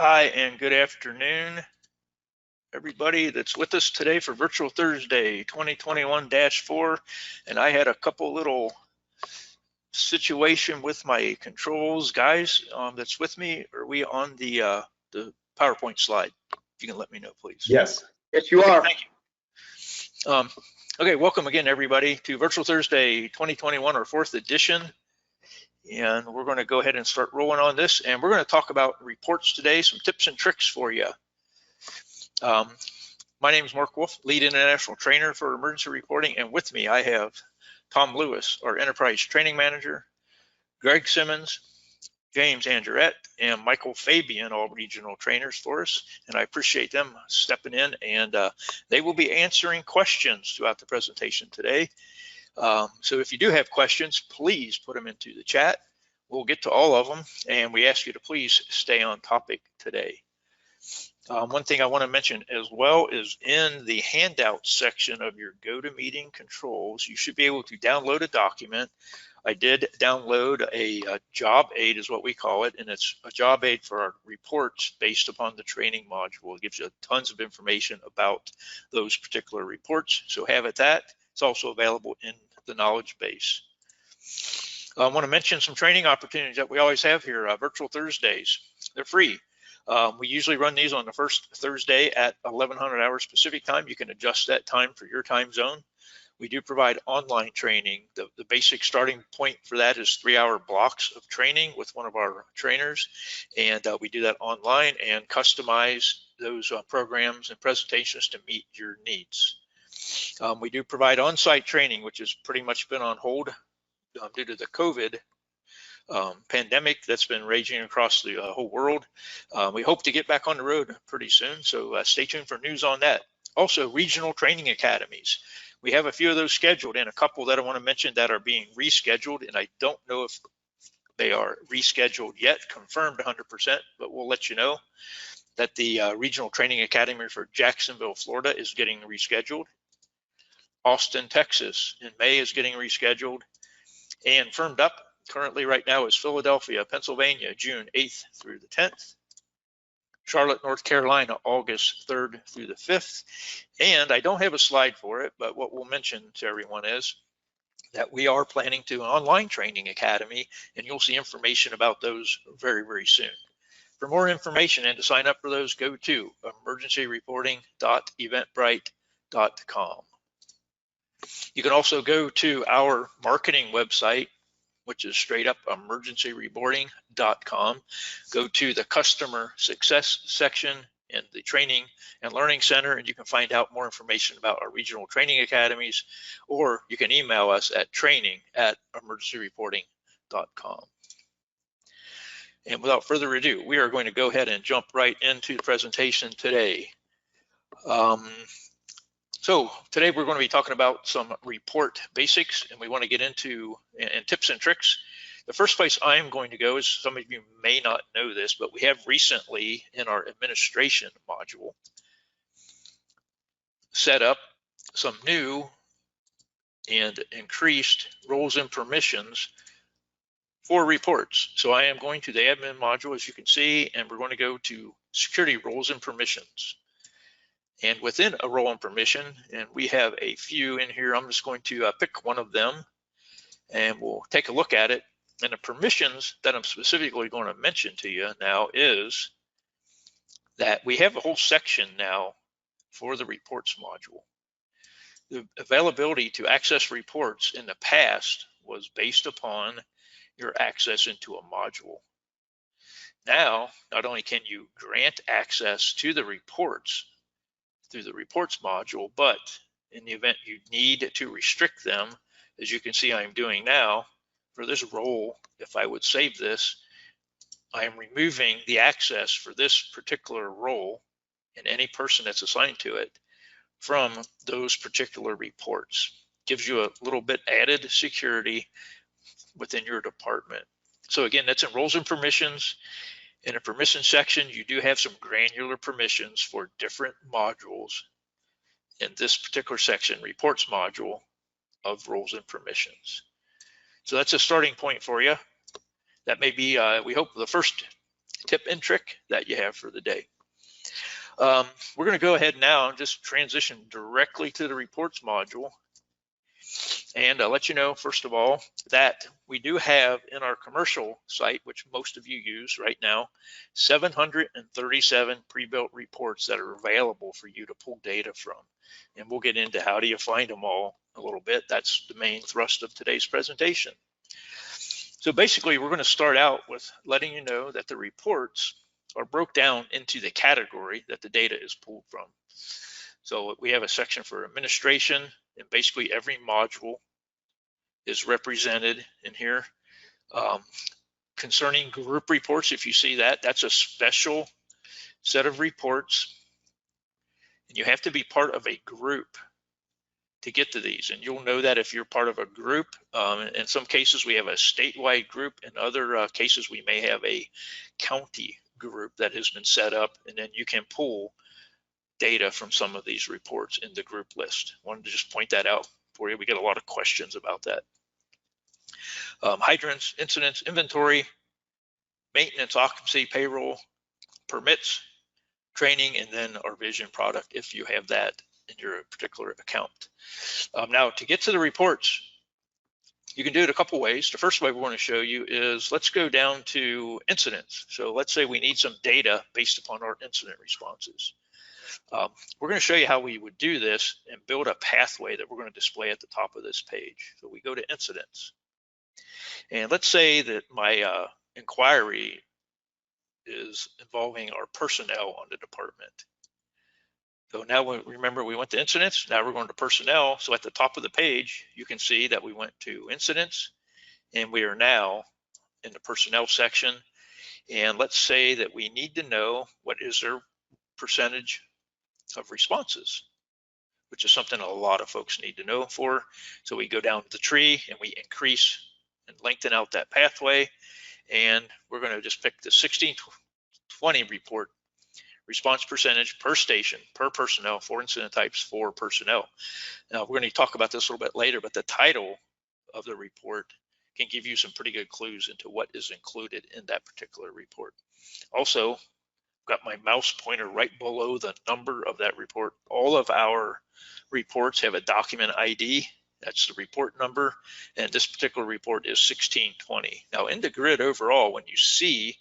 Hi, and good afternoon, everybody that's with us today for Virtual Thursday 2021-4. And I had a couple little situation with my controls guys that's with me. Are we on the PowerPoint slide? If you can let me know, please. Yes. Yes, you are. Thank you. Okay, welcome again, everybody, to Virtual Thursday 2021, our 4th edition. And we're going to go ahead and start rolling on this. And we're going to talk about reports today, some tips and tricks for you. My name is Mark Wolf, Lead International Trainer for Emergency Reporting. And with me, I have Tom Lewis, our Enterprise Training Manager, Greg Simmons, James Andrette, and Michael Fabian, all regional trainers for us. And I appreciate them stepping in. And they will be answering questions throughout the presentation today. So if you do have questions, please put them into the chat. We'll get to all of them, and we ask you to please stay on topic today. One thing I want to mention as well is in the handout section of your GoToMeeting controls, you should be able to download a document. I did download a job aid is what we call it, and it's a job aid for our reports based upon the training module. It gives you tons of information about those particular reports, so have at that. It's also available in the knowledge base. I want to mention some training opportunities that we always have here, Virtual Thursdays. They're free. We usually run these on the first Thursday at 1100 hours Pacific time. You can adjust that time for your time zone. We do provide online training. The basic starting point for that is 3-hour blocks of training with one of our trainers. And we do that online and customize those programs and presentations to meet your needs. We do provide on-site training, which has pretty much been on hold due to the COVID pandemic that's been raging across the whole world. We hope to get back on the road pretty soon, so stay tuned for news on that. Also, regional training academies. We have a few of those scheduled and a couple that I want to mention that are being rescheduled, and I don't know if they are rescheduled yet, confirmed 100%, but we'll let you know that the Regional Training Academy for Jacksonville, Florida is getting rescheduled. Austin, Texas in May is getting rescheduled, and firmed up currently right now is Philadelphia, Pennsylvania, June 8th through the 10th. Charlotte, North Carolina, August 3rd through the 5th. And I don't have a slide for it, but what we'll mention to everyone is that we are planning to an online training academy, and you'll see information about those very, very soon. For more information and to sign up for those, go to emergencyreporting.eventbrite.com. You can also go to our marketing website, which is straight up emergencyreporting.com. Go to the customer success section in the training and learning center, and you can find out more information about our regional training academies, or you can email us at training@emergencyreporting.com. And without further ado, we are going to go ahead and jump right into the presentation today. So today we're going to be talking about some report basics, and we want to get into and tips and tricks. The first place I'm going to go is, some of you may not know this, but we have recently in our administration module set up some new and increased roles and permissions for reports. So I am going to the admin module, as you can see, and we're going to go to security roles and permissions. And within a role and permission, and we have a few in here, I'm just going to pick one of them and we'll take a look at it. And the permissions that I'm specifically going to mention to you now is that we have a whole section now for the reports module. The availability to access reports in the past was based upon your access into a module. Now, not only can you grant access to the reports through the reports module, but in the event you need to restrict them, as you can see I'm doing now, for this role, if I would save this, I am removing the access for this particular role and any person that's assigned to it from those particular reports. Gives you a little bit added security within your department. So again, that's in roles and permissions. In a permission section, you do have some granular permissions for different modules. In this particular section, reports module of roles and permissions. So that's a starting point for you. That may be, we hope, the first tip and trick that you have for the day. We're going to go ahead now and just transition directly to the reports module. And I'll let you know, first of all, that we do have in our commercial site, which most of you use right now, 737 pre-built reports that are available for you to pull data from. And we'll get into how do you find them all a little bit. That's the main thrust of today's presentation. So basically, we're going to start out with letting you know that the reports are broke down into the category that the data is pulled from. So we have a section for administration, and basically every module is represented in here. Concerning group reports, if you see that, that's a special set of reports. And you have to be part of a group to get to these. And you'll know that if you're part of a group. In some cases, we have a statewide group. In other cases, we may have a county group that has been set up, and then you can pull data from some of these reports in the group list. I wanted to just point that out for you. We get a lot of questions about that. Hydrants, incidents, inventory, maintenance, occupancy, payroll, permits, training, and then our vision product if you have that in your particular account. Now to get to the reports, you can do it a couple ways. The first way we want to show you is, let's go down to incidents. So let's say we need some data based upon our incident responses. We're going to show you how we would do this and build a pathway that we're going to display at the top of this page. So we go to incidents. And let's say that my inquiry is involving our personnel on the department. So now remember we went to incidents, now we're going to personnel. So at the top of the page, you can see that we went to incidents and we are now in the personnel section. And let's say that we need to know what is their percentage of responses, which is something a lot of folks need to know for. So we go down to the tree and we increase and lengthen out that pathway. And we're going to just pick the 1620 report, response percentage per station, per personnel, for incident types, for personnel. Now we're going to talk about this a little bit later, but the title of the report can give you some pretty good clues into what is included in that particular report. Also, got my mouse pointer right below the number of that report. All of our reports have a document ID. That's the report number. And this particular report is 1620. Now in the grid overall, when you see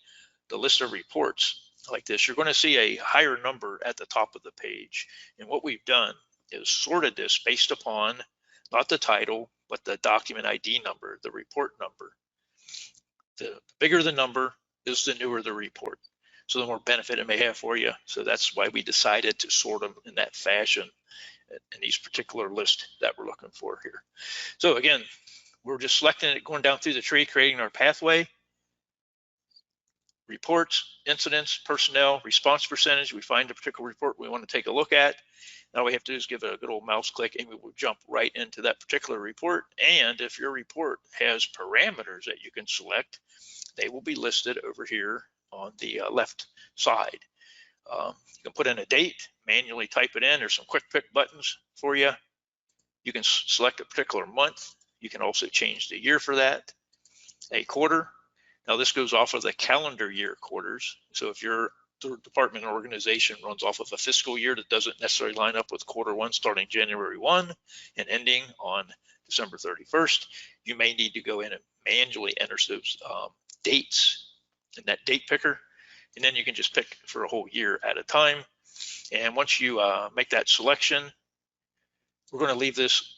the list of reports like this, you're going to see a higher number at the top of the page. And what we've done is sorted this based upon not the title, but the document ID number, the report number. The bigger the number is, the newer the report. So the more benefit it may have for you. So that's why we decided to sort them in that fashion in these particular lists that we're looking for here. So again, we're just selecting it, going down through the tree, creating our pathway. Reports, incidents, personnel, response percentage. We find a particular report we want to take a look at. Now we have to do is give it a good old mouse click and we will jump right into that particular report. And if your report has parameters that you can select, they will be listed over here on the left side. You can put in a date, manually type it in. There's some quick pick buttons for you. You can select a particular month. You can also change the year for that. A quarter. Now this goes off of the calendar year quarters. So if your department or organization runs off of a fiscal year that doesn't necessarily line up with quarter one starting January 1 and ending on December 31st, you may need to go in and manually enter those dates in that date picker. And then you can just pick for a whole year at a time. And once you make that selection, we're going to leave this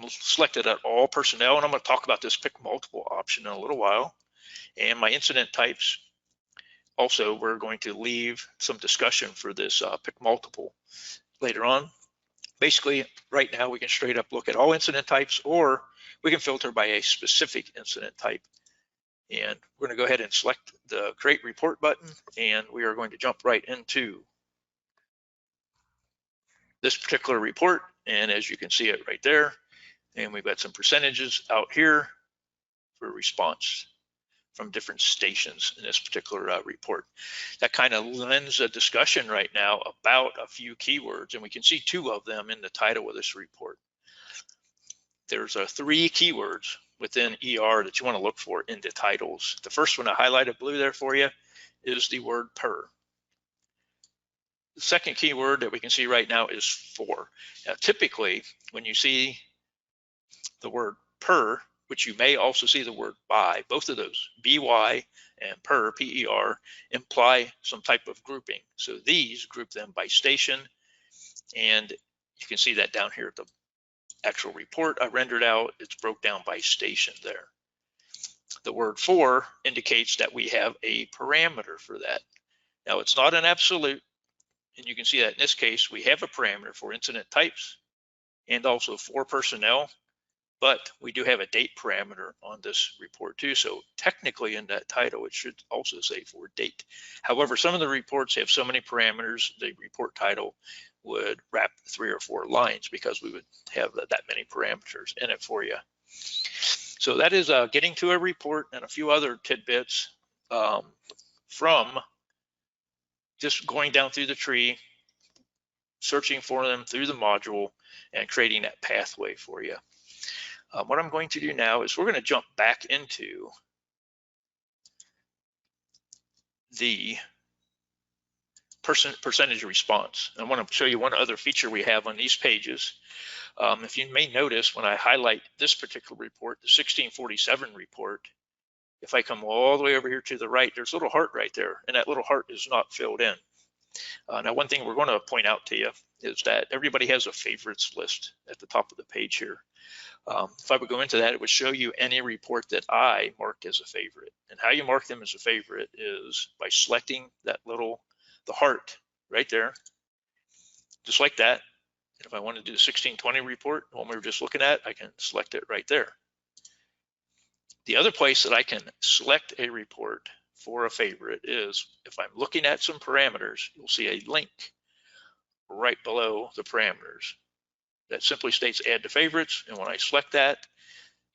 selected at all personnel. And I'm going to talk about this pick multiple option in a little while. And my incident types, also, we're going to leave some discussion for this pick multiple later on. Basically, right now, we can straight up look at all incident types, or we can filter by a specific incident type. And we're going to go ahead and select the Create Report button, and we are going to jump right into this particular report. And as you can see it right there, and we've got some percentages out here for response from different stations in this particular report. That kind of lends a discussion right now about a few keywords, and we can see two of them in the title of this report. There's 3 keywords within ER that you want to look for in the titles. The first one I highlighted blue there for you is the word per. The second keyword that we can see right now is for. Now, typically, when you see the word per, which you may also see the word by, both of those, by and per, per, imply some type of grouping. So these group them by station, and you can see that down here at the actual report I rendered out. It's broke down by station there. The word for indicates that we have a parameter for that. Now, it's not an absolute, and you can see that in this case, we have a parameter for incident types and also for personnel, but we do have a date parameter on this report too. So technically in that title, it should also say for date. However, some of the reports have so many parameters, the report title would wrap 3 or 4 lines because we would have that many parameters in it for you. So that is getting to a report and a few other tidbits from just going down through the tree, searching for them through the module, and creating that pathway for you. What I'm going to do now is we're going to jump back into the percentage response. I want to show you one other feature we have on these pages. If you may notice, when I highlight this particular report, the 1647 report, if I come all the way over here to the right, there's a little heart right there, and that little heart is not filled in. Now, one thing we're going to point out to you is that everybody has a favorites list at the top of the page here. If I would go into that, it would show you any report that I marked as a favorite. And how you mark them as a favorite is by selecting that the heart right there, just like that. And if I want to do the 1620 report, the one we were just looking at, I can select it right there. The other place that I can select a report for a favorite is if I'm looking at some parameters, you'll see a link right below the parameters that simply states add to favorites. And when I select that,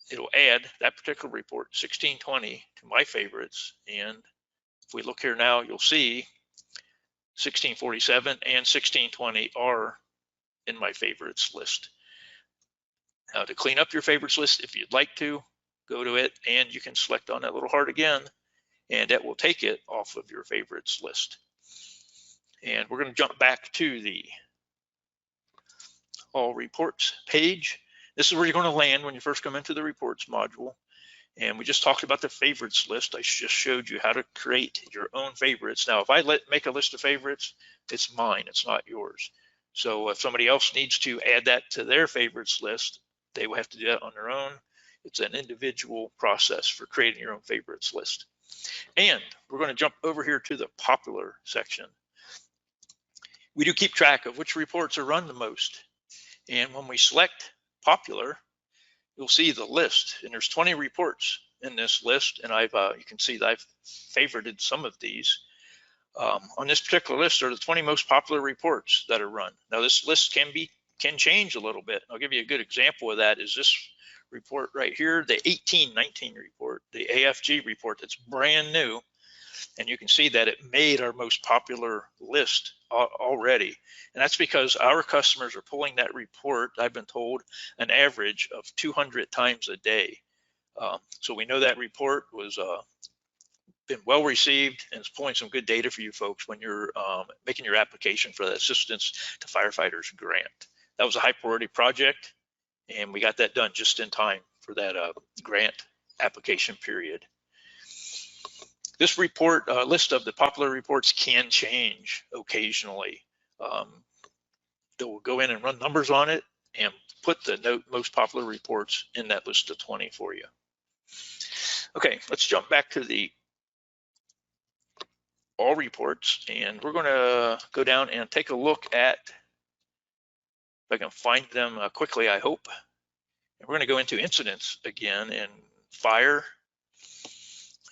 it'll add that particular report, 1620, to my favorites. And if we look here now, you'll see 1647 and 1620 are in my favorites list. Now, to clean up your favorites list, if you'd like to, go to it and you can select on that little heart again, and that will take it off of your favorites list. And we're going to jump back to the all reports page. This is where you're going to land when you first come into the reports module. And we just talked about the favorites list. I just showed you how to create your own favorites. Now, if I make a list of favorites, it's mine, it's not yours. So if somebody else needs to add that to their favorites list, they will have to do that on their own. It's an individual process for creating your own favorites list. And we're going to jump over here to the popular section. We do keep track of which reports are run the most. And when we select popular, you'll see the list, and there's 20 reports in this list, and you can see that I've favorited some of these. On this particular list are the 20 most popular reports that are run. Now, this list can change a little bit. I'll give you a good example of that is this report right here, the 1819 report, the AFG report that's brand new. And you can see that it made our most popular list already. And that's because our customers are pulling that report, I've been told, an average of 200 times a day. So we know that report was been well received, and it's pulling some good data for you folks when you're making your application for the Assistance to Firefighters grant. That was a high priority project, and we got that done just in time for that grant application period. This report list of the popular reports can change occasionally. They'll go in and run numbers on it and put the most popular reports in that list of 20 for you. Okay, let's jump back to the all reports, and we're going to go down and take a look at, if I can find them quickly, I hope. And we're going to go into incidents again and fire.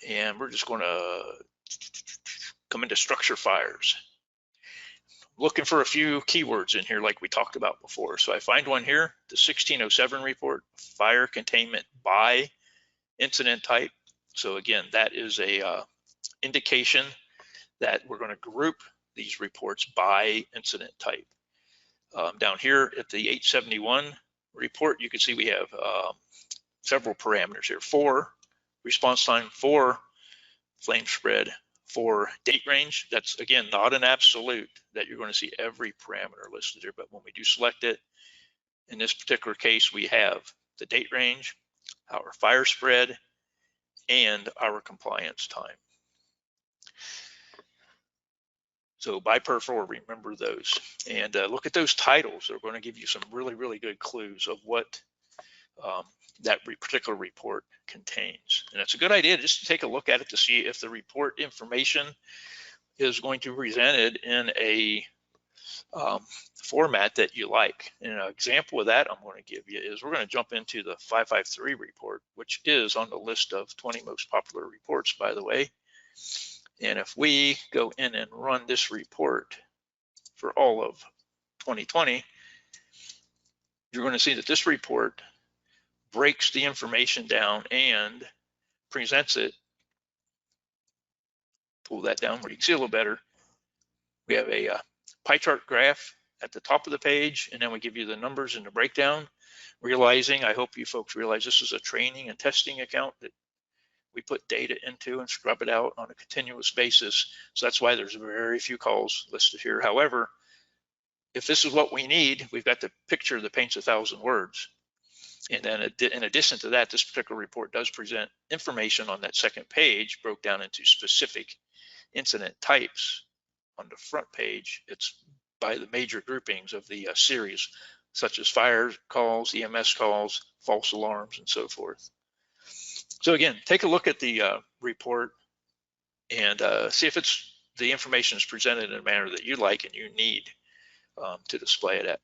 And we're just going to come into structure fires. Looking for a few keywords in here like we talked about before. So I find one here, the 1607 report, fire containment by incident type. So again, that is a indication that we're going to group these reports by incident type. Down here at the 871 report, you can see we have several parameters here. 4 response time, 4 flame spread, For date range, that's again not an absolute that you're going to see every parameter listed here, but when we do select it, in this particular case, we have the date range, our fire spread, and our compliance time. So by per 4, remember those. And look at those titles. They're going to give you some really, really good clues of what that particular report contains. And it's a good idea just to take a look at it to see if the report information is going to be presented in a format that you like. And an example of that I'm going to give you is we're going to jump into the 553 report, which is on the list of 20 most popular reports, by the way. And if we go in and run this report for all of 2020, you're going to see that this report breaks the information down and presents it. Pull that down where you can see a little better. We have a pie chart graph at the top of the page, and then we give you the numbers and the breakdown, realizing, I hope you folks realize this is a training and testing account that we put data into and scrub it out on a continuous basis. So that's why there's very few calls listed here. However, if this is what we need, we've got the picture that paints 1,000 words. And then in addition to that, this particular report does present information on that second page, broke down into specific incident types. On the front page, it's by the major groupings of the series, such as fire calls, EMS calls, false alarms, and so forth. So again, take a look at the report and see if the information is presented in a manner that you like and you need to display it at.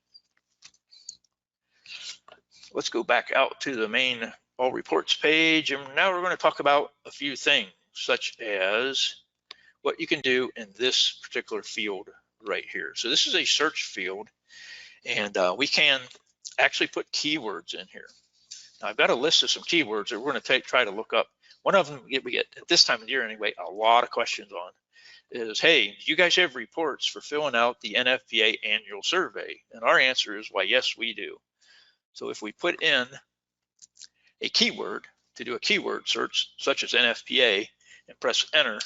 Let's go back out to the main all reports page, and now we're going to talk about a few things, such as what you can do in this particular field right here. So this is a search field, and we can actually put keywords in here. Now I've got a list of some keywords that we're going to try to look up. One of them we get at this time of year anyway, a lot of questions on is, hey, do you guys have reports for filling out the NFPA annual survey? And our answer is, why, yes, we do. So if we put in a keyword to do a keyword search, such as NFPA, and press enter,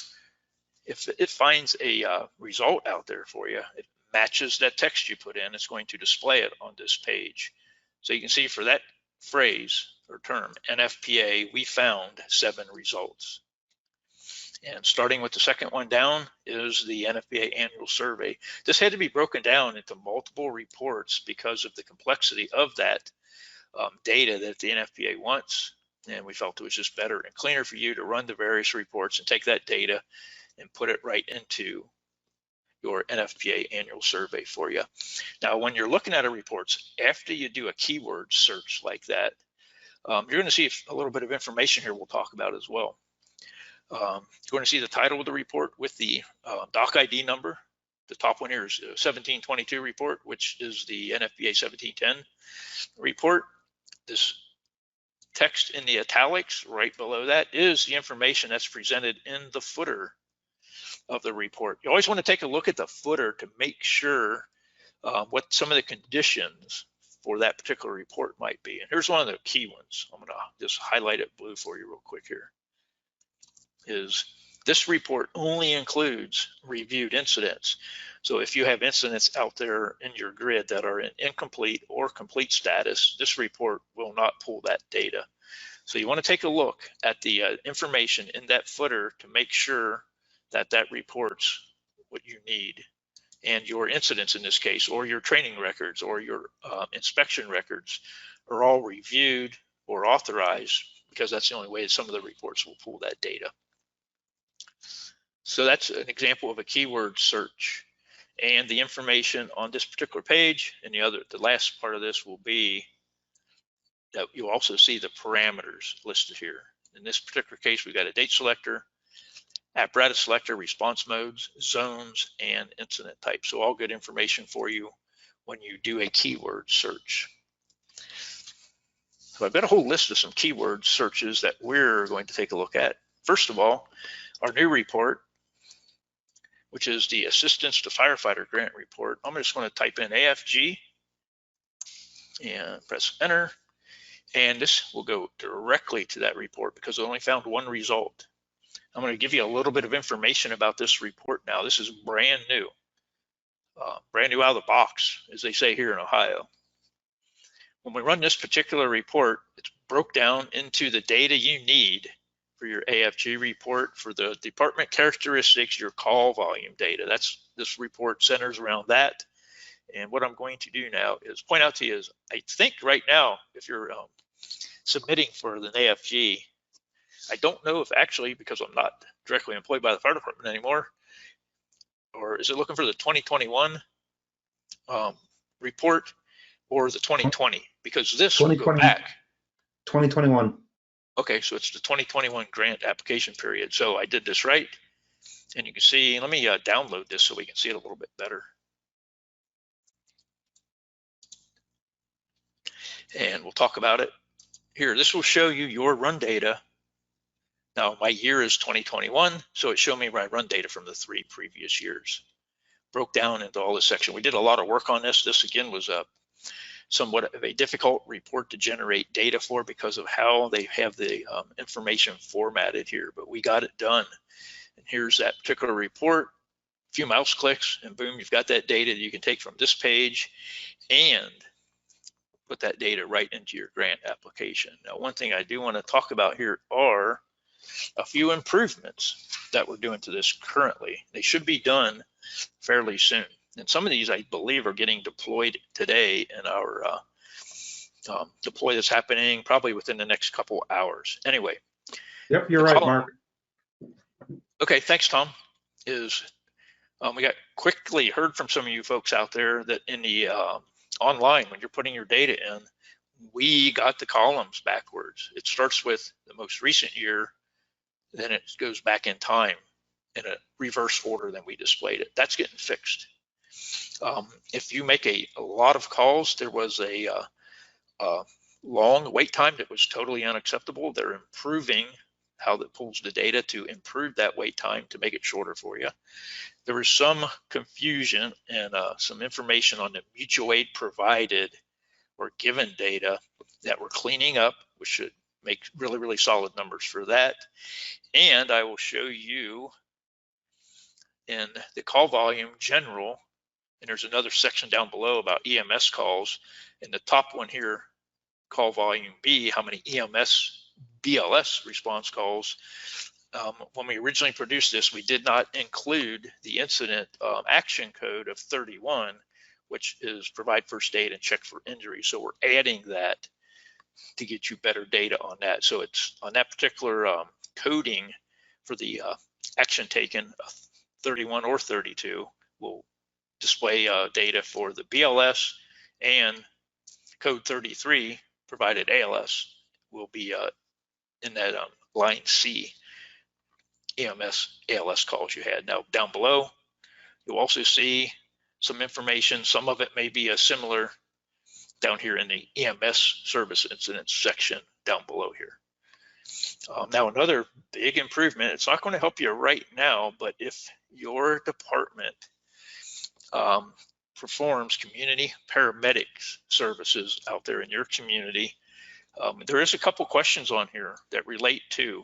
if it finds a result out there for you, it matches that text you put in, it's going to display it on this page. So you can see for that phrase or term, NFPA, we found 7 results. And starting with the second one down is the NFPA annual survey. This had to be broken down into multiple reports because of the complexity of that data that the NFPA wants. And we felt it was just better and cleaner for you to run the various reports and take that data and put it right into your NFPA annual survey for you. Now, when you're looking at a reports, after you do a keyword search like that, you're going to see a little bit of information here we'll talk about as well. You're going to see the title of the report with the doc ID number. The top one here is 1722 report, which is the NFPA 1710 report. This text in the italics right below that is the information that's presented in the footer of the report. You always want to take a look at the footer to make sure what some of the conditions for that particular report might be. And here's one of the key ones. I'm going to just highlight it blue for you real quick here. Is this report only includes reviewed incidents. So if you have incidents out there in your grid that are in incomplete or complete status, this report will not pull that data. So you want to take a look at the information in that footer to make sure that that reports what you need, and your incidents in this case, or your training records or your inspection records are all reviewed or authorized, because that's the only way that some of the reports will pull that data. So that's an example of a keyword search. And the information on this particular page and the last part of this will be that you'll also see the parameters listed here. In this particular case, we've got a date selector, apparatus selector, response modes, zones, and incident type. So all good information for you when you do a keyword search. So I've got a whole list of some keyword searches that we're going to take a look at. First of all, our new report, which is the Assistance to Firefighter Grant Report. I'm just going to type in AFG and press enter. And this will go directly to that report because it only found 1 result. I'm going to give you a little bit of information about this report now. This is brand new out of the box, as they say here in Ohio. When we run this particular report, it's broke down into the data you need for your AFG report, for the department characteristics, your call volume data. This report centers around that. And what I'm going to do now is point out to you is, I think right now, if you're submitting for the AFG, I don't know if actually, because I'm not directly employed by the fire department anymore, or is it looking for the 2021 report or the 2020? Because this will go back. 2021. Okay, so it's the 2021 grant application period. So I did this right. And you can see, let me download this so we can see it a little bit better. And we'll talk about it here. This will show you your run data. Now my year is 2021, so it showed me my run data from the 3 previous years. Broke down into all this section. We did a lot of work on this. This again was somewhat of a difficult report to generate data for because of how they have the information formatted here, but we got it done. And here's that particular report. A few mouse clicks and boom, you've got that data that you can take from this page and put that data right into your grant application. Now, one thing I do want to talk about here are a few improvements that we're doing to this currently. They should be done fairly soon. And some of these, I believe, are getting deployed today in our deploy that's happening probably within the next couple hours. Anyway. Yep, you're right, Mark. Okay, thanks, Tom. We got quickly heard from some of you folks out there that in the online, when you're putting your data in, we got the columns backwards. It starts with the most recent year, then it goes back in time in a reverse order than we displayed it. That's getting fixed. If you make a lot of calls, there was a long wait time that was totally unacceptable. They're improving how that pulls the data to improve that wait time to make it shorter for you. There was some confusion and some information on the mutual aid provided or given data that we're cleaning up, which should make really, really solid numbers for that. And I will show you in the call volume general, and there's another section down below about EMS calls. In the top one here, call volume B, how many EMS BLS response calls. When we originally produced this, we did not include the incident action code of 31, which is provide first aid and check for injury. So we're adding that to get you better data on that. So it's on that particular coding for the action taken, 31 or 32 will display data for the BLS, and code 33 provided ALS will be in that line C, EMS ALS calls you had. Now down below, you'll also see some information. Some of it may be similar down here in the EMS service incidents section down below here. Now another big improvement, it's not going to help you right now, but if your department performs community paramedics services out there in your community, there is a couple questions on here that relate to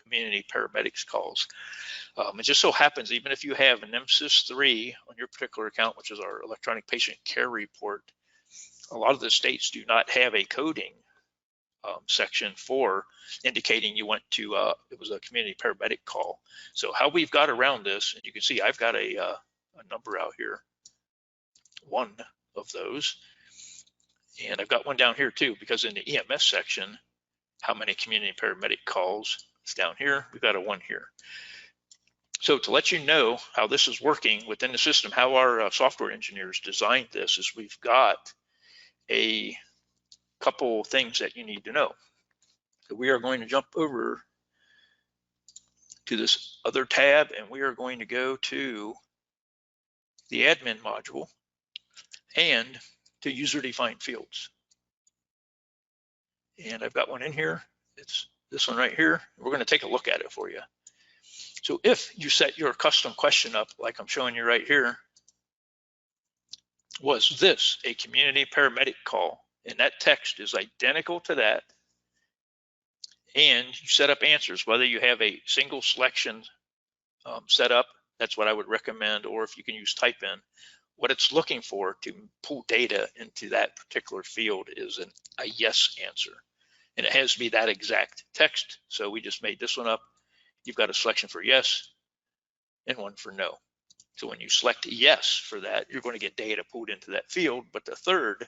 community paramedics calls. It just so happens, even if you have an MSIS-3 on your particular account, which is our electronic patient care report, a lot of the states do not have a coding section for indicating you went to, it was a community paramedic call. So how we've got around this, and you can see I've got a number out here, one of those. And I've got one down here too, because in the EMS section, how many community paramedic calls is down here. We've got a 1 here. So to let you know how this is working within the system, how our software engineers designed this is we've got a couple things that you need to know. So we are going to jump over to this other tab, and we are going to go to the admin module and to user-defined fields. And I've got one in here. It's this one right here. We're going to take a look at it for you. So if you set your custom question up like I'm showing you right here, was this a community paramedic call? And that text is identical to that. and you set up answers, whether you have a single selection set up, that's what I would recommend, or if you can use type in. What it's looking for to pull data into that particular field is a yes answer. And it has to be that exact text. So we just made this one up. You've got a selection for yes and one for no. So when you select yes for that, you're going to get data pulled into that field. But the third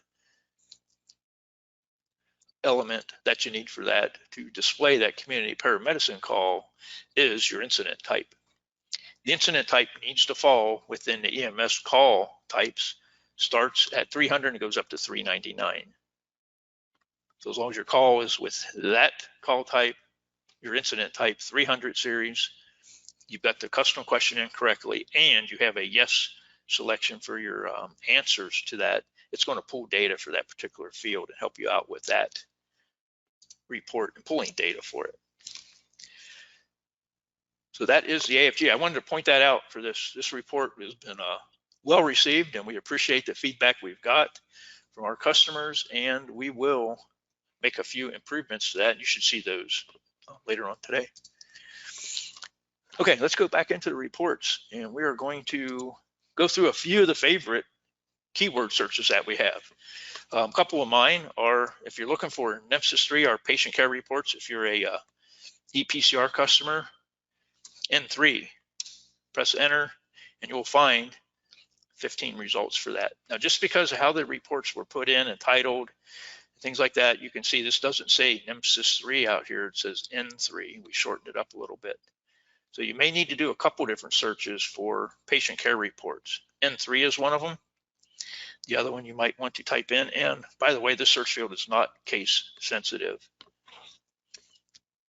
element that you need for that to display that community paramedicine call is your incident type. The incident type needs to fall within the EMS call types, starts at 300 and goes up to 399. So as long as your call is with that call type, your incident type 300 series, you've got the custom question in correctly, and you have a yes selection for your answers to that, it's going to pull data for that particular field and help you out with that report and pulling data for it. So that is the AFG. I wanted to point that out for this. This report has been well received, and we appreciate the feedback we've got from our customers, and we will make a few improvements to that. You should see those later on today. Okay, let's go back into the reports, and we are going to go through a few of the favorite keyword searches that we have. A couple of mine are, if you're looking for NEMSIS 3, our patient care reports, if you're a EPCR customer, N3, press enter, and you'll find 15 results for that. Now, just because of how the reports were put in and titled, things like that, you can see this doesn't say NEMSIS 3 out here, it says N3. We shortened it up a little bit. So you may need to do a couple different searches for patient care reports. N3 is one of them. The other one you might want to type in, and by the way, this search field is not case sensitive.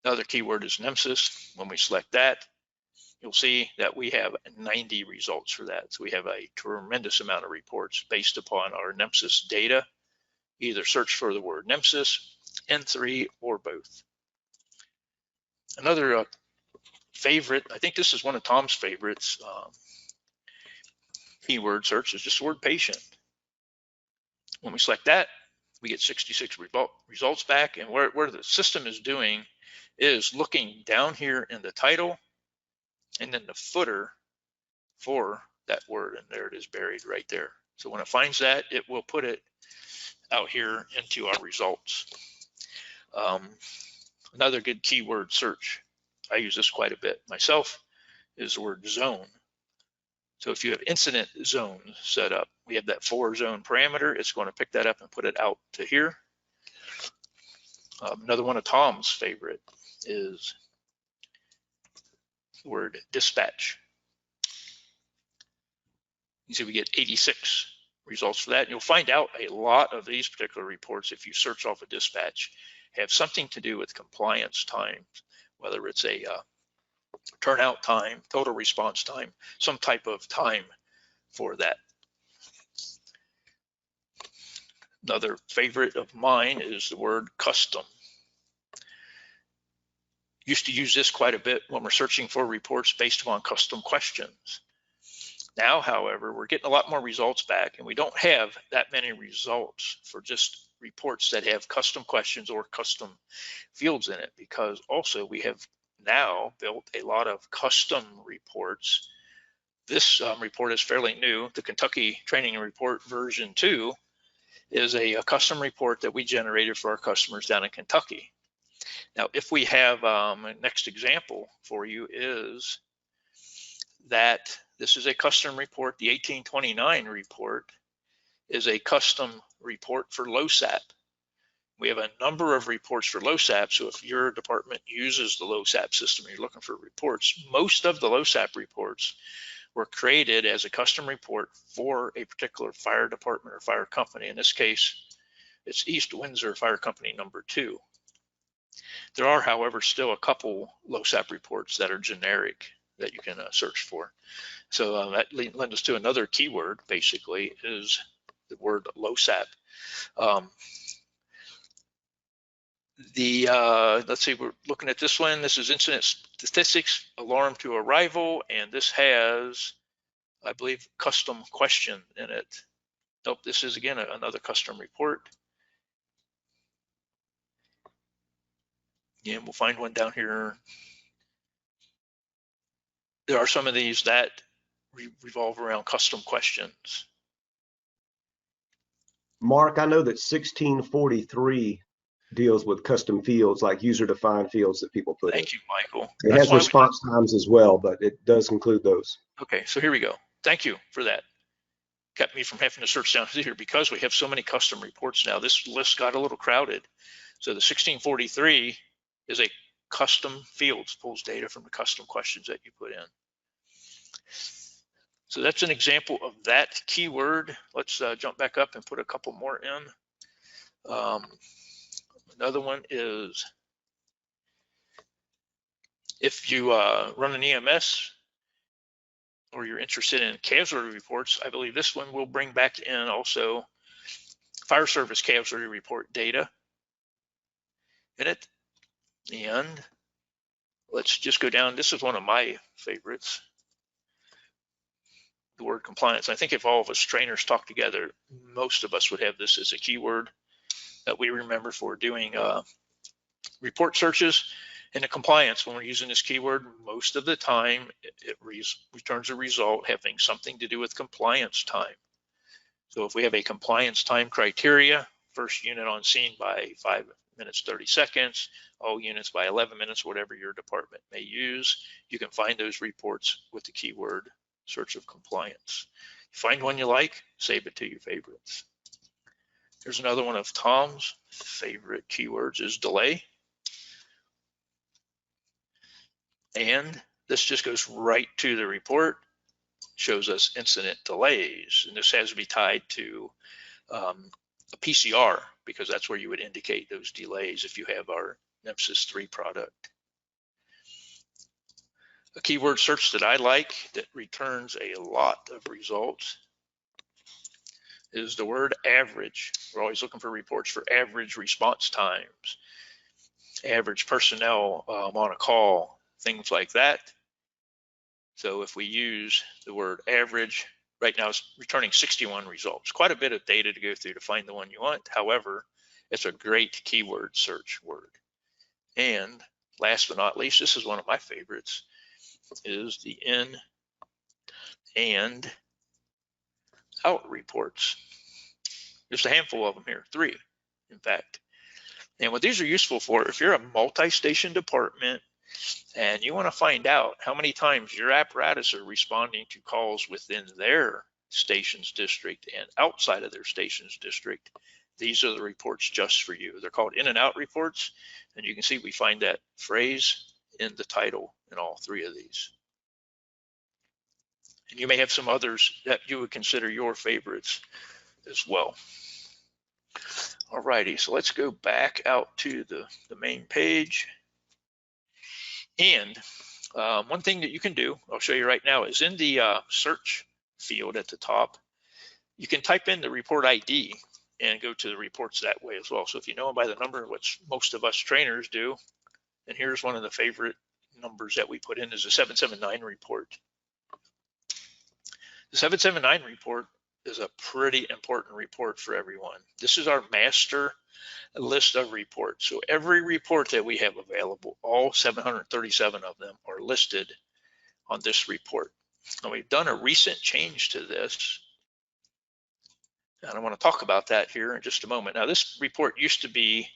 Another keyword is NEMSIS. When we select that, you'll see that we have 90 results for that. So we have a tremendous amount of reports based upon our NEMSIS data. Either search for the word NEMSIS, N3, or both. Another favorite, I think this is one of Tom's favorites, keyword search is just the word patient. When we select that, we get 66 results back, and where the system is doing is looking down here in the title and then the footer for that word, and there it is buried right there. So when it finds that, it will put it out here into our results. Another good keyword search, I use this quite a bit myself, is the word zone. So if you have incident zone set up, we have that 4-zone parameter, it's going to pick that up and put it out to here. Another one of Tom's favorite is the word dispatch. You see we get 86 results for that. And you'll find out a lot of these particular reports, if you search off a dispatch, have something to do with compliance time, whether it's a turnout time, total response time, some type of time for that. Another favorite of mine is the word custom. Used to use this quite a bit when we're searching for reports based upon custom questions. Now, however, we're getting a lot more results back, and we don't have that many results for just reports that have custom questions or custom fields in it, because also we have now built a lot of custom reports. This report is fairly new. The Kentucky Training Report version 2 is a custom report that we generated for our customers down in Kentucky. Now, if we have a next example for you is that this is a custom report. The 1829 report is a custom report for LOSAP. We have a number of reports for LOSAP, so if your department uses the LOSAP system and you're looking for reports, most of the LOSAP reports were created as a custom report for a particular fire department or fire company. In this case, it's East Windsor Fire Company number 2. There are, however, still a couple LOSAP reports that are generic that you can search for. So that lends us to another keyword, basically, is the word LOSAP. Let's see, we're looking at this one. This is incident statistics, alarm to arrival, and this has, I believe, custom question in it. Nope, this is again another custom report. And we'll find one down here. There are some of these that revolve around custom questions. Mark, I know that 1643 deals with custom fields, like user-defined fields that people put in. Thank you, Michael. It has response times as well, but it does include those. Okay, so here we go. Thank you for that. Kept me from having to search down here because we have so many custom reports now. This list got a little crowded. So the 1643 is a custom fields, pulls data from the custom questions that you put in. So that's an example of that keyword. Let's jump back up and put a couple more in. Another one is if you run an EMS or you're interested in casualty reports, I believe this one will bring back in also fire service casualty report data in it. And let's just go down. This is one of my favorites, the word compliance. I think if all of us trainers talk together, most of us would have this as a keyword that we remember for doing report searches. And the compliance, when we're using this keyword, most of the time it returns a result having something to do with compliance time. So if we have a compliance time criteria, first unit on scene by 5 minutes 30 seconds, all units by 11 minutes, whatever your department may use, you can find those reports with the keyword search of compliance. Find one you like, save it to your favorites. Here's another one of Tom's favorite keywords is delay. And this just goes right to the report, shows us incident delays. And this has to be tied to a PCR because that's where you would indicate those delays if you have our Nemesis 3 product. A keyword search that I like that returns a lot of results is the word average. We're always looking for reports for average response times, average personnel on a call, things like that. So if we use the word average, right now it's returning 61 results. Quite a bit of data to go through to find the one you want. However, it's a great keyword search word. And last but not least, this is one of my favorites, is the in and out reports. There's a handful of them here, 3 in fact. And what these are useful for, if you're a multi-station department and you want to find out how many times your apparatus are responding to calls within their station's district and outside of their station's district, these are the reports just for you. They're called in and out reports, and you can see we find that phrase in the title in all 3 of these. And you may have some others that you would consider your favorites as well. Alrighty, so let's go back out to the main page. And one thing that you can do, I'll show you right now, is in the search field at the top, you can type in the report ID and go to the reports that way as well. So if you know them by the number, which most of us trainers do, and here's one of the favorite numbers that we put in is the 779 report. The 779 report is a pretty important report for everyone. This is our master list of reports. So every report that we have available, all 737 of them are listed on this report. And we've done a recent change to this. And I want to talk about that here in just a moment. Now, this report used to be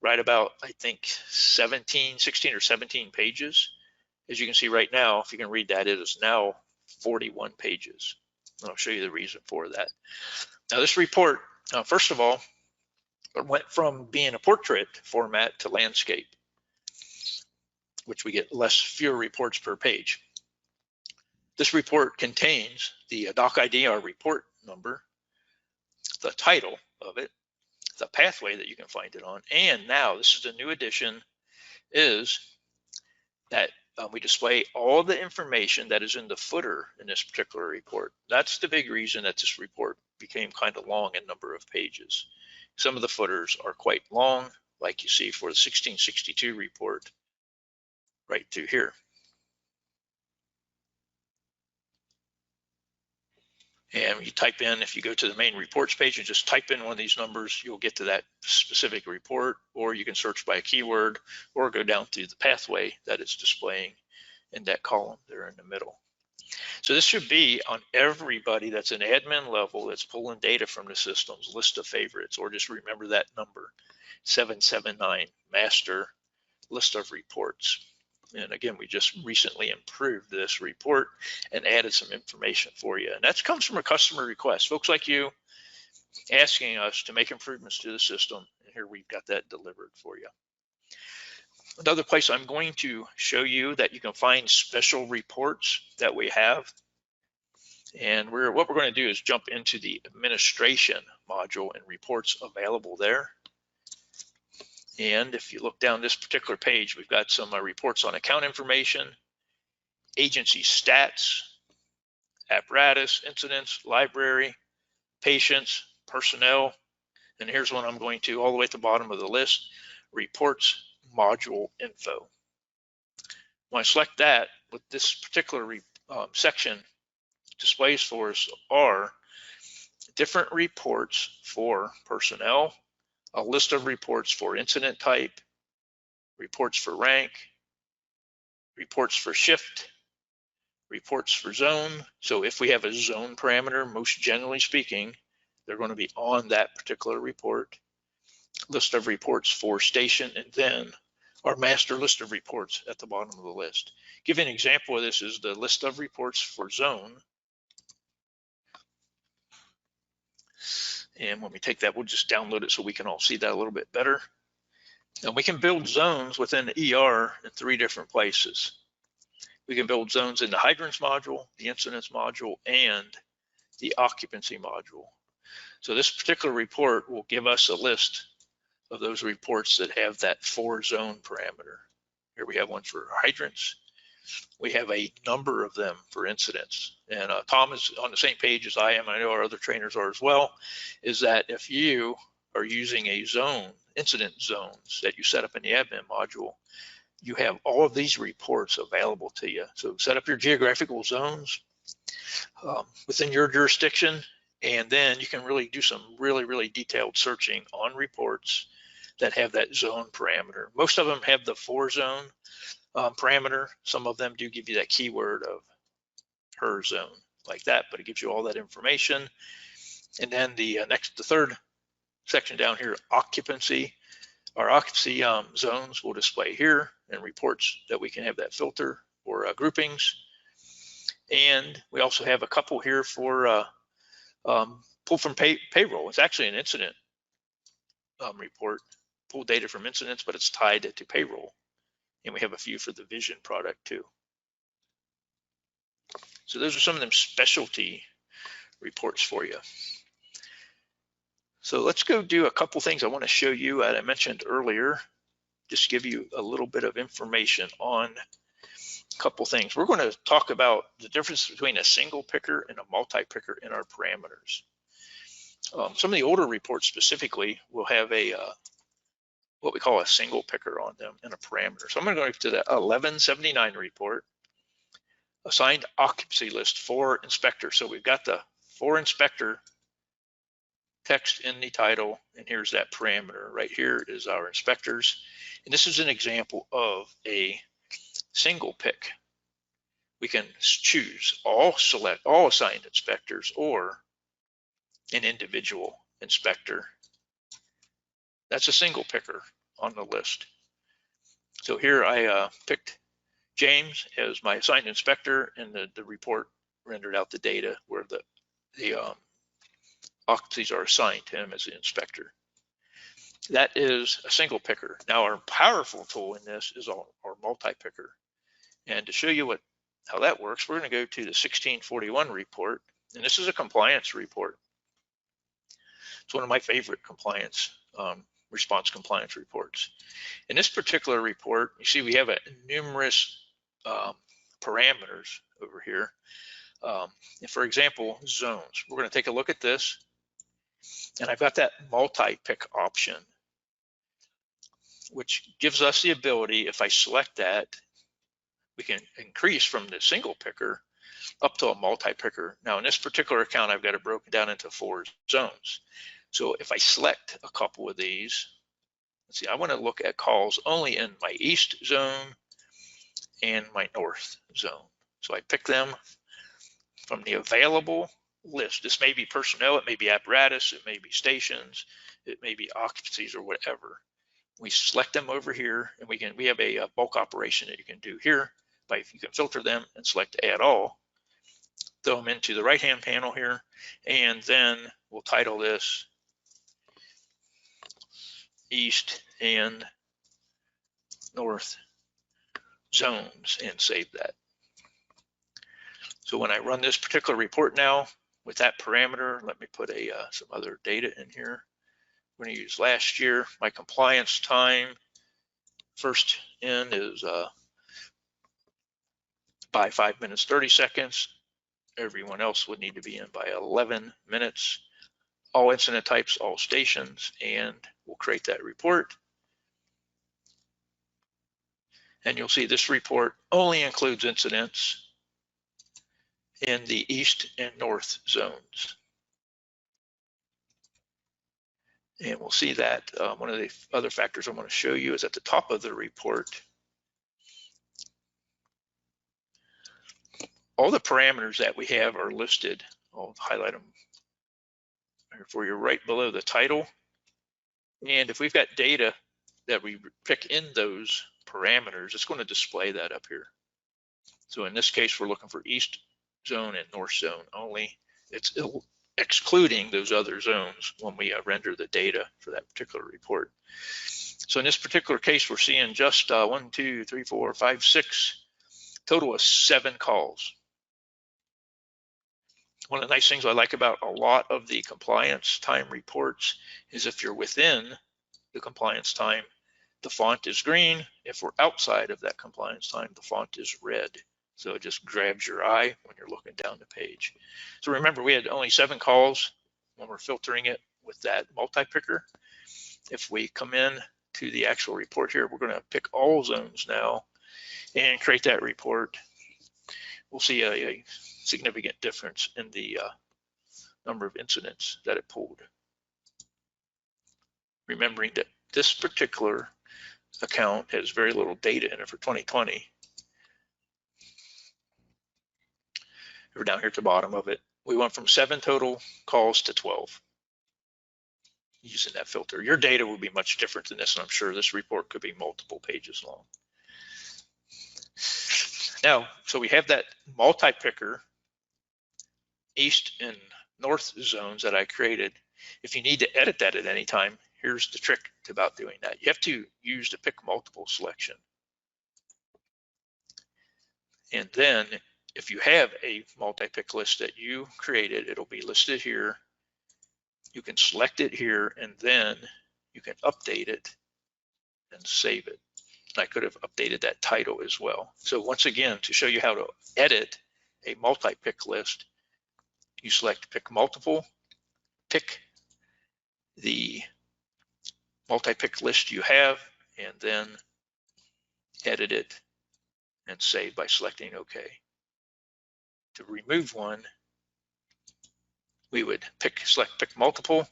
right about, I think, 16 or 17 pages. As you can see right now, if you can read that, it is now 41 pages. And I'll show you the reason for that. Now, this report, first of all, it went from being a portrait format to landscape, which we get fewer reports per page. This report contains the doc ID, our report number, the title of it, the pathway that you can find it on, and now this is the new addition, is that we display all the information that is in the footer in this particular report. That's the big reason that this report became kind of long in number of pages. Some of the footers are quite long, like you see for the 1662 report right through here. And you type in, if you go to the main reports page and just type in one of these numbers, you'll get to that specific report, or you can search by a keyword or go down through the pathway that it's displaying in that column there in the middle. So this should be on everybody that's an admin level that's pulling data from the system's list of favorites, or just remember that number, 779, master list of reports. And again, we just recently improved this report and added some information for you. And that comes from a customer request, folks like you asking us to make improvements to the system. And here we've got that delivered for you. Another place I'm going to show you that you can find special reports that we have. And what we're going to do is jump into the administration module and reports available there. And if you look down this particular page, we've got some reports on account information, agency stats, apparatus, incidents, library, patients, personnel. And here's one I'm going to all the way at the bottom of the list, reports module info. When I select that, what this particular section displays for us are different reports for personnel, a list of reports for incident type, reports for rank, reports for shift, reports for zone. So if we have a zone parameter, most generally speaking, they're going to be on that particular report, list of reports for station, and then our master list of reports at the bottom of the list. Give you an example of this is the list of reports for zone. And when we take that, we'll just download it so we can all see that a little bit better. And we can build zones within the ER in 3 different places. We can build zones in the hydrants module, the incidents module, and the occupancy module. So this particular report will give us a list of those reports that have that 4 zone parameter. Here we have one for hydrants. We have a number of them for incidents. And Tom is on the same page as I am. I know our other trainers are as well, is that if you are using a zone, incident zones that you set up in the admin module, you have all of these reports available to you. So set up your geographical zones within your jurisdiction, and then you can really do some really detailed searching on reports that have that zone parameter. Most of them have the 4 zone parameter. Some of them do give you that keyword of per zone like that, but it gives you all that information. And then the third section down here, occupancy. Our occupancy zones will display here, and reports that we can have that filter or groupings. And we also have a couple here for pull from payroll. It's actually an incident report, pull data from incidents, but it's tied to payroll. And we have a few for the vision product too. So those are some of them specialty reports for you. So let's go do a couple things I want to show you that I mentioned earlier, just give you a little bit of information on a couple things. We're going to talk about the difference between a single picker and a multi-picker in our parameters. Some of the older reports specifically will have a what we call a single picker on them and a parameter. So I'm going to go to the 1179 report, assigned occupancy list for inspector. So we've got the for inspector text in the title, and here's that parameter. Right here is our inspectors. And this is an example of a single pick. We can choose select all assigned inspectors or an individual inspector. That's a single picker on the list. So here I picked James as my assigned inspector, and the report rendered out the data where the occupancies are assigned to him as the inspector. That is a single picker. Now our powerful tool in this is our multi-picker. And to show you how that works, we're going to go to the 1641 report, and this is a compliance report. It's one of my favorite response compliance reports. In this particular report, you see we have numerous parameters over here. For example, zones. We're going to take a look at this, and I've got that multi-pick option, which gives us the ability, if I select that, we can increase from the single picker up to a multi-picker. Now in this particular account, I've got it broken down into 4 zones. So if I select a couple of these, let's see, I want to look at calls only in my east zone and my north zone. So I pick them from the available list. This may be personnel, it may be apparatus, it may be stations, it may be occupancies or whatever. We select them over here, and we have a bulk operation that you can do here. You can filter them and select add all, throw them into the right hand panel here, and then we'll title this East and North zones and save that. So when I run this particular report now with that parameter, let me put some other data in here. I'm going to use last year. My compliance time first in is by 5 minutes 30 seconds. Everyone else would need to be in by 11 minutes. All incident types, all stations, and we'll create that report. And you'll see this report only includes incidents in the east and north zones. And we'll see that one of the other factors I want to show you is at the top of the report. All the parameters that we have are listed. I'll highlight them for you right below the title. And if we've got data that we pick in those parameters, it's going to display that up here. So in this case, we're looking for east zone and north zone only. It's excluding those other zones when we render the data for that particular report. So in this particular case, we're seeing just 1, 2, 3, 4, 5, 6, total of 7 calls. One of the nice things I like about a lot of the compliance time reports is if you're within the compliance time, the font is green. If we're outside of that compliance time, the font is red. So it just grabs your eye when you're looking down the page. So remember, we had only 7 calls when we're filtering it with that multi-picker. If we come in to the actual report here, we're going to pick all zones now and create that report. We'll see a significant difference in the number of incidents that it pulled. Remembering that this particular account has very little data in it for 2020. We're down here at the bottom of it. We went from 7 total calls to 12 using that filter. Your data will be much different than this, and I'm sure this report could be multiple pages long. Now, so we have that multi-picker east and north zones that I created. If you need to edit that at any time, here's the trick about doing that. You have to use the pick multiple selection. And then if you have a multi-pick list that you created, it'll be listed here. You can select it here, and then you can update it and save it. And I could have updated that title as well. So once again, to show you how to edit a multi-pick list, you select pick multiple, pick the multi-pick list you have, and then edit it and save by selecting OK. To remove one, we would select pick multiple,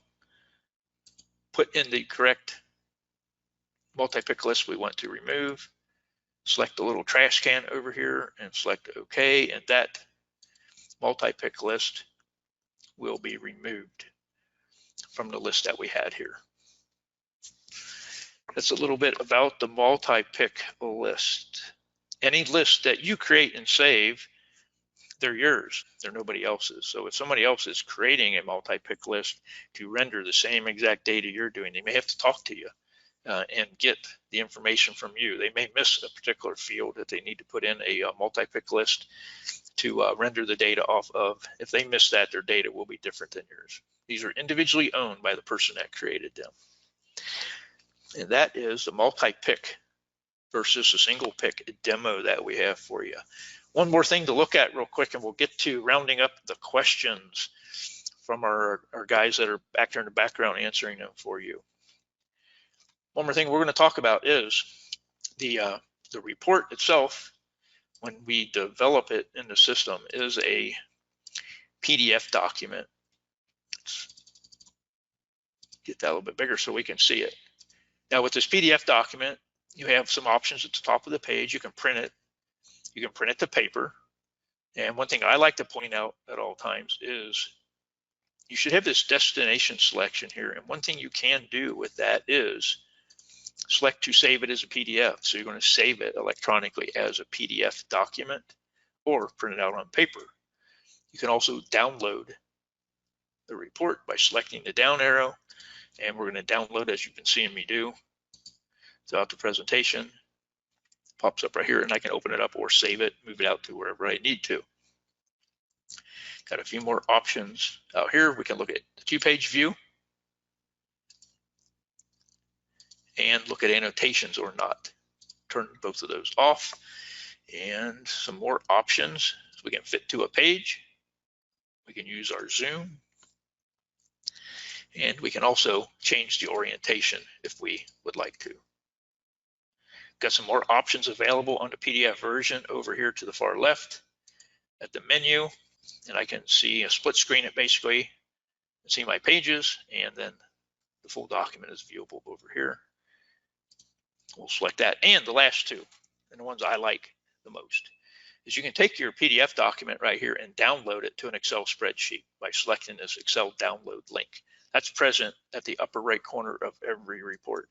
put in the correct multi-pick list we want to remove, select the little trash can over here and select OK, and that multi-pick list will be removed from the list that we had here. That's a little bit about the multi-pick list. Any list that you create and save, they're yours, they're nobody else's. So if somebody else is creating a multi-pick list to render the same exact data you're doing, they may have to talk to you and get the information from you. They may miss a particular field that they need to put in a multi-pick list to render the data off of. If they miss that, their data will be different than yours. These are individually owned by the person that created them. And that is the multi-pick versus a single pick demo that we have for you. One more thing to look at real quick, and we'll get to rounding up the questions from our guys that are back there in the background answering them for you. One more thing we're going to talk about is the report itself when we develop it in the system is a PDF document. Let's get that a little bit bigger so we can see it. Now with this PDF document, you have some options at the top of the page. You can print it. You can print it to paper. And one thing I like to point out at all times is you should have this destination selection here. And one thing you can do with that is select to save it as a PDF. So you're going to save it electronically as a PDF document or print it out on paper. You can also download the report by selecting the down arrow. And we're going to download, as you've been seeing me do throughout the presentation. Pops up right here, and I can open it up or save it, move it out to wherever I need to. Got a few more options out here. We can look at the 2-page view and look at annotations or not. Turn both of those off. And some more options. We can fit to a page. We can use our zoom. And we can also change the orientation if we would like to. Got some more options available on the PDF version over here to the far left at the menu. And I can see a split screen it basically, see my pages, and then the full document is viewable over here. We'll select that. And the last two, and the ones I like the most, is you can take your PDF document right here and download it to an Excel spreadsheet by selecting this Excel download link. That's present at the upper right corner of every report.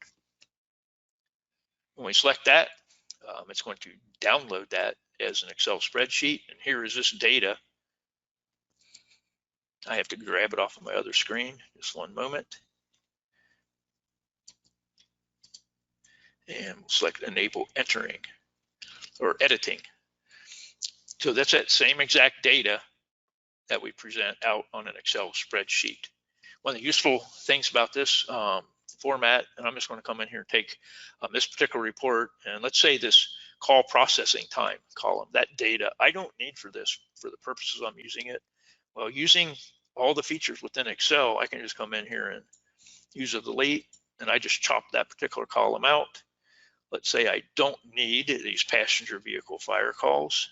When we select that, it's going to download that as an Excel spreadsheet. And here is this data. I have to grab it off of my other screen. Just one moment. And we'll select enable entering or editing. So that's that same exact data that we present out on an Excel spreadsheet. One of the useful things about this format, and I'm just going to come in here and take this particular report, and let's say this call processing time column, that data I don't need for this for the purposes I'm using it. Well, using all the features within Excel, I can just come in here and use a delete, and I just chop that particular column out. Let's say I don't need these passenger vehicle fire calls.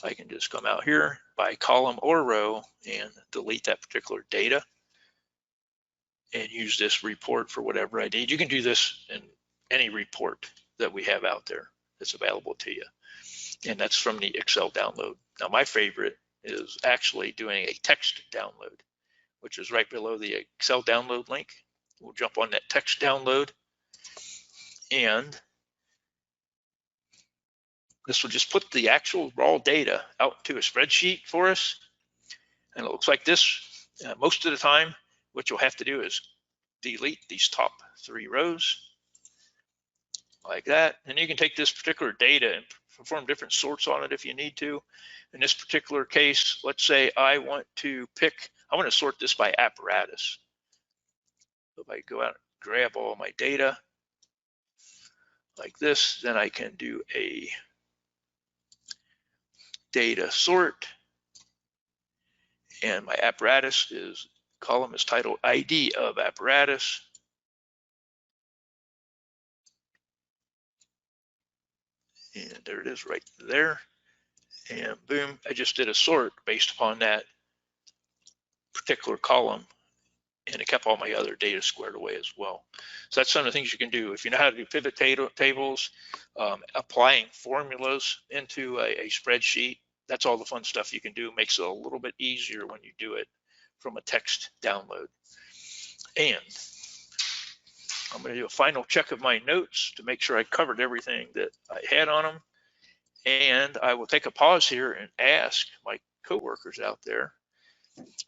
I can just come out here by column or row and delete that particular data and use this report for whatever I need. You can do this in any report that we have out there that's available to you. And that's from the Excel download. Now, my favorite is actually doing a text download, which is right below the Excel download link. We'll jump on that text download, and this will just put the actual raw data out to a spreadsheet for us. And it looks like this most of the time. What you'll have to do is delete these top 3 rows like that. And you can take this particular data and perform different sorts on it if you need to. In this particular case, let's say I want to sort this by apparatus. So if I go out and grab all my data like this, then I can do a data sort. And my apparatus column is titled ID of apparatus. And there it is right there. And boom, I just did a sort based upon that particular column, and it kept all my other data squared away as well. So that's some of the things you can do. If you know how to do pivot tables, applying formulas into a spreadsheet, that's all the fun stuff you can do. Makes it a little bit easier when you do it from a text download. And I'm going to do a final check of my notes to make sure I covered everything that I had on them. And I will take a pause here and ask my coworkers out there,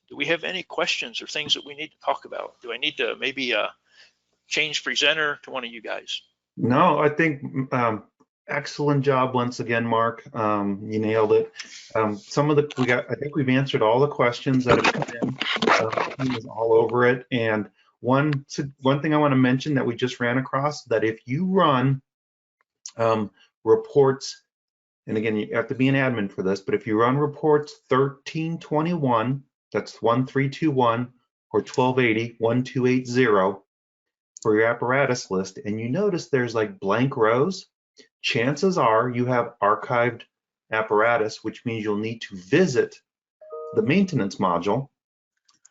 do we have any questions or things that we need to talk about? Do I need to maybe change presenter to one of you guys? No, I think excellent job once again, Mark. You nailed it. I think we've answered all the questions that have come in. He was all over it. And one thing I want to mention that we just ran across, that if you run reports, and again, you have to be an admin for this, but if you run reports 1321, that's 1321, or 1280, 1280 for your apparatus list, and you notice there's like blank rows, chances are you have archived apparatus, which means you'll need to visit the maintenance module,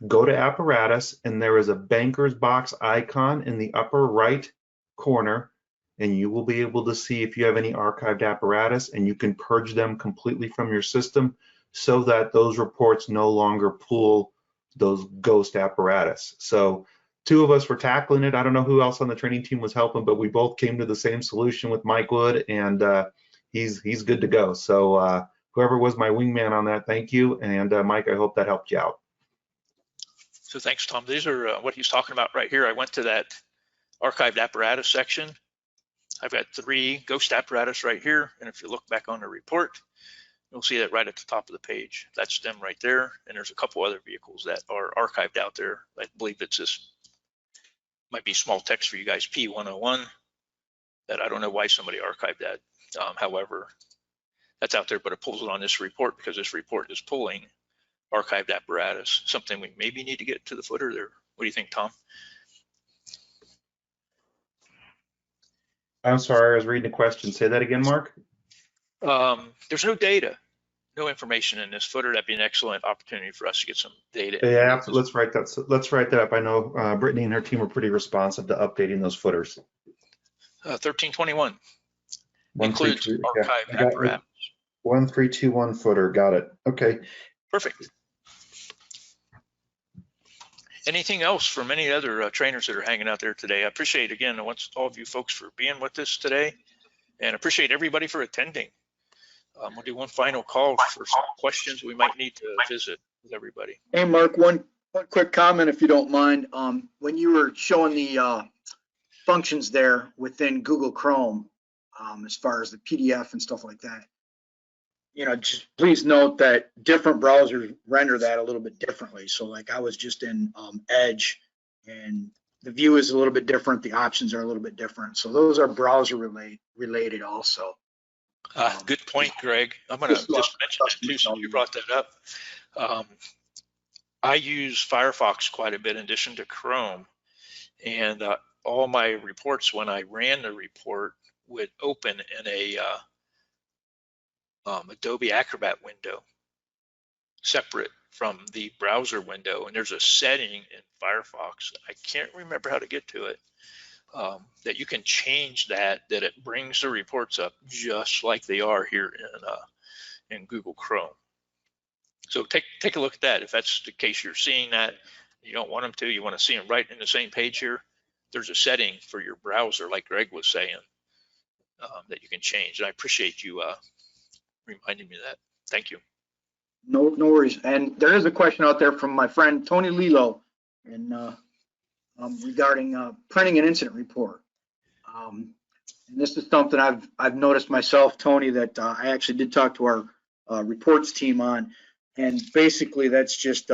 go to apparatus, and there is a banker's box icon in the upper right corner, and you will be able to see if you have any archived apparatus, and you can purge them completely from your system so that those reports no longer pull those ghost apparatus. So two of us were tackling it. I don't know who else on the training team was helping, but we both came to the same solution with Mike Wood, and he's good to go. So whoever was my wingman on that, thank you. And Mike, I hope that helped you out. So thanks, Tom. These are what he's talking about right here. I went to that archived apparatus section. I've got 3 ghost apparatus right here. And if you look back on the report, you'll see that right at the top of the page. That's them right there. And there's a couple other vehicles that are archived out there. I believe it's this, might be small text for you guys, P101, that I don't know why somebody archived that. However, that's out there, but it pulls it on this report because this report is pulling archived apparatus, something we maybe need to get to the footer there. What do you think, Tom? I'm sorry, I was reading the question. Say that again, Mark. There's no data, no information in this footer. That'd be an excellent opportunity for us to get some data. Yeah, let's write that. Let's write that up. I know Brittany and her team are pretty responsive to updating those footers. 1321 includes archived apparatus. 1321 footer. Got it. Okay. Perfect. Anything else from any other trainers that are hanging out there today? I appreciate, again, all of you folks for being with us today, and appreciate everybody for attending. We'll do one final call for some questions we might need to visit with everybody. Hey, Mark, one quick comment, if you don't mind. When you were showing the functions there within Google Chrome, as far as the PDF and stuff like that, just please note that different browsers render that a little bit differently. So like I was just in Edge, and the view is a little bit different. The options are a little bit different. So those are browser related also. Good point, Greg. I'm going to just mention that too, since you brought that up. I use Firefox quite a bit in addition to Chrome, and all my reports, when I ran the report, would open in a Adobe Acrobat window separate from the browser window, and there's a setting in Firefox, I can't remember how to get to it, that you can change that it brings the reports up just like they are here in Google Chrome. So take a look at that. If that's the case, you're seeing that, you don't want them to, you want to see them right in the same page here, there's a setting for your browser, like Greg was saying, that you can change. And I appreciate you reminding me of that. Thank you. No worries. And there is a question out there from my friend Tony Lilo, and regarding printing an incident report. And this is something I've noticed myself, Tony, that I actually did talk to our reports team on. And basically that's just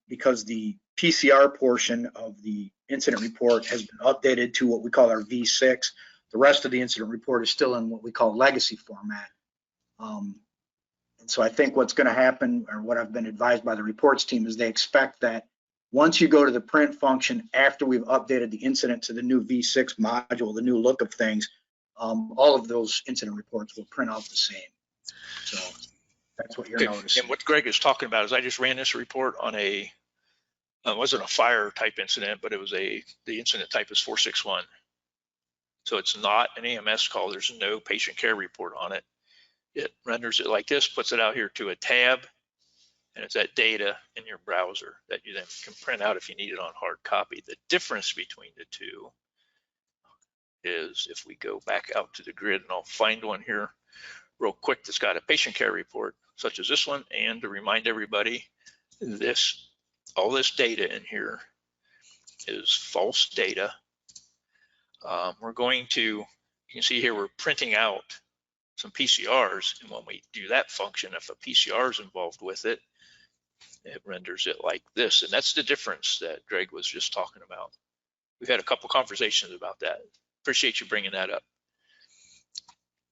because the PCR portion of the incident report has been updated to what we call our V6. The rest of the incident report is still in what we call legacy format. And so I think what's going to happen, or what I've been advised by the reports team, is they expect that once you go to the print function after we've updated the incident to the new V6 module, the new look of things, all of those incident reports will print out the same. So that's what you're noticing. And what Greg is talking about is I just ran this report on it wasn't a fire type incident, but it was the incident type is 461. So it's not an EMS call. There's no patient care report on it. It renders it like this, puts it out here to a tab, and it's that data in your browser that you then can print out if you need it on hard copy. The difference between the two is if we go back out to the grid, and I'll find one here real quick that's got a patient care report, such as this one, and to remind everybody, all this data in here is false data. We're going to, you can see here, we're printing out some PCRs, and when we do that function, if a PCR is involved with it, it renders it like this. And that's the difference that Greg was just talking about. We've had a couple conversations about that. Appreciate you bringing that up.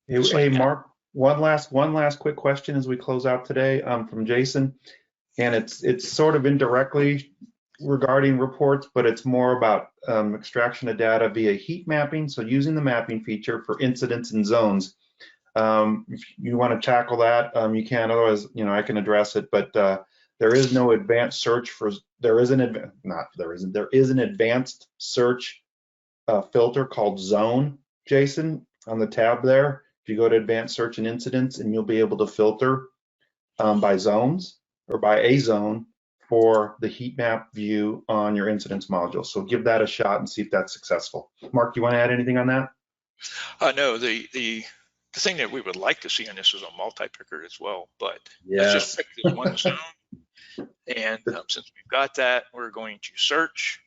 Hey, Mark, one last quick question as we close out today from Jason, and it's sort of indirectly regarding reports, but it's more about extraction of data via heat mapping. So using the mapping feature for incidents and zones. If you want to tackle that, you can. Otherwise, I can address it. But there is no advanced search for. There is an advanced search filter called Zone, Jason, on the tab there. If you go to Advanced Search and Incidents, and you'll be able to filter by zones or by a zone for the heat map view on your incidents module. So give that a shot and see if that's successful. Mark, do you want to add anything on that? No, the thing that we would like to see on this is a multi-picker as well, but Yes. let's just pick this one zone. And since we've got that, we're going to search.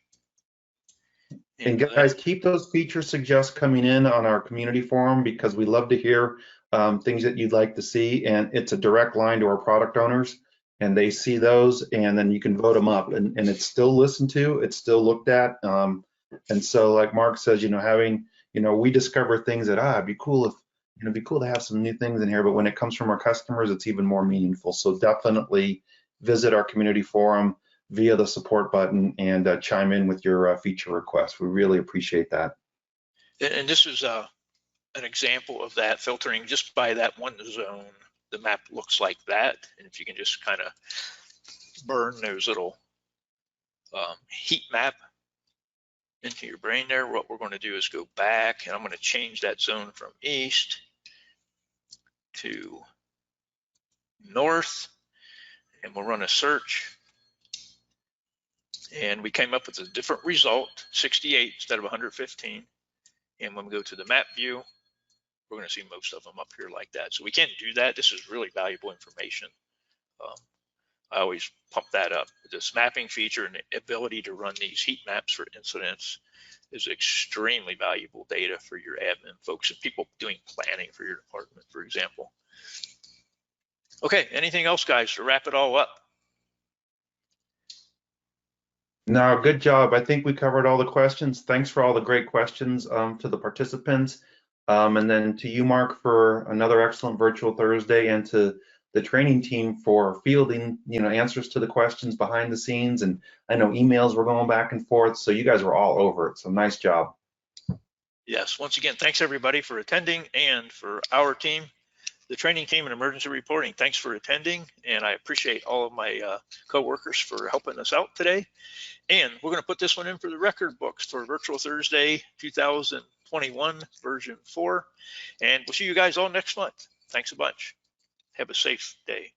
And guys, keep those feature suggests coming in on our community forum, because we love to hear things that you'd like to see. And it's a direct line to our product owners, and they see those, and then you can vote them up, and it's still listened to, it's still looked at. And so like Mark says, having, we discover things that, it'd be cool if, it'd be cool to have some new things in here, but when it comes from our customers, it's even more meaningful. So definitely visit our community forum via the support button and chime in with your feature requests. We really appreciate that. And this is an example of that filtering just by that one zone. The map looks like that. And if you can just kind of burn those little heat map into your brain there, what we're going to do is go back, and I'm going to change that zone from east to north, and we'll run a search. And we came up with a different result, 68 instead of 115. And when we go to the map view, we're going to see most of them up here like that. So we can't do that. This is really valuable information. I always pump that up. This mapping feature and the ability to run these heat maps for incidents is extremely valuable data for your admin folks and people doing planning for your department, for example. Okay, anything else, guys, to wrap it all up? No, good job. I think we covered all the questions. Thanks for all the great questions to the participants. And then to you, Mark, for another excellent virtual Thursday, and to the training team for fielding, answers to the questions behind the scenes. And I know emails were going back and forth, so you guys were all over it. So nice job. Yes, once again, thanks everybody for attending, and for our team, the training team and emergency reporting, thanks for attending. And I appreciate all of my co-workers for helping us out today. And we're going to put this one in for the record books for Virtual Thursday 2021 version 4. And we'll see you guys all next month. Thanks a bunch. Have a safe day.